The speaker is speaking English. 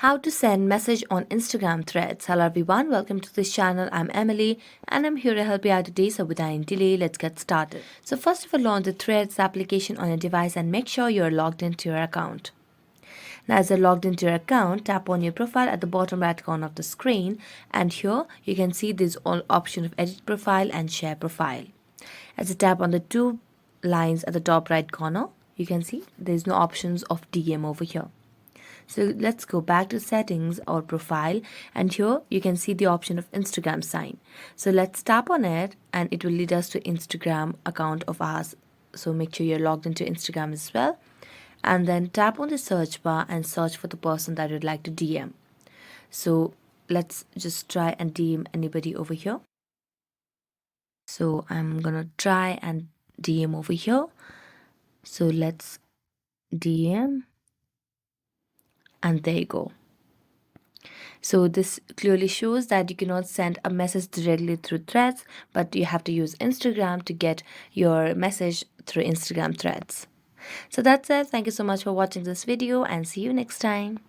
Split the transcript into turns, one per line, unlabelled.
How to send message on Instagram threads. Hello everyone, welcome to this channel. I'm Emily and I'm here to help you out today. So without any delay, let's get started. So first of all, launch the Threads application on your device and make sure you're logged into your account. Now as you're logged into your account, tap on your profile at the bottom right corner of the screen, and here you can see this option of edit profile and share profile. As you tap on the two lines at the top right corner, you can see there's no options of DM over here. So let's go back to settings or profile, and here you can see the option of Instagram sign. So let's tap on it and it will lead us to Instagram account of ours. So make sure you're logged into Instagram as well, and then tap on the search bar and search for the person that you'd like to DM. So let's just try and DM anybody over here. So I'm gonna try and DM over here. So let's DM, and there you go. So this clearly shows that you cannot send a message directly through threads, but you have to use Instagram to get your message through Instagram threads. So that's it. Thank you so much for watching this video and see you next time.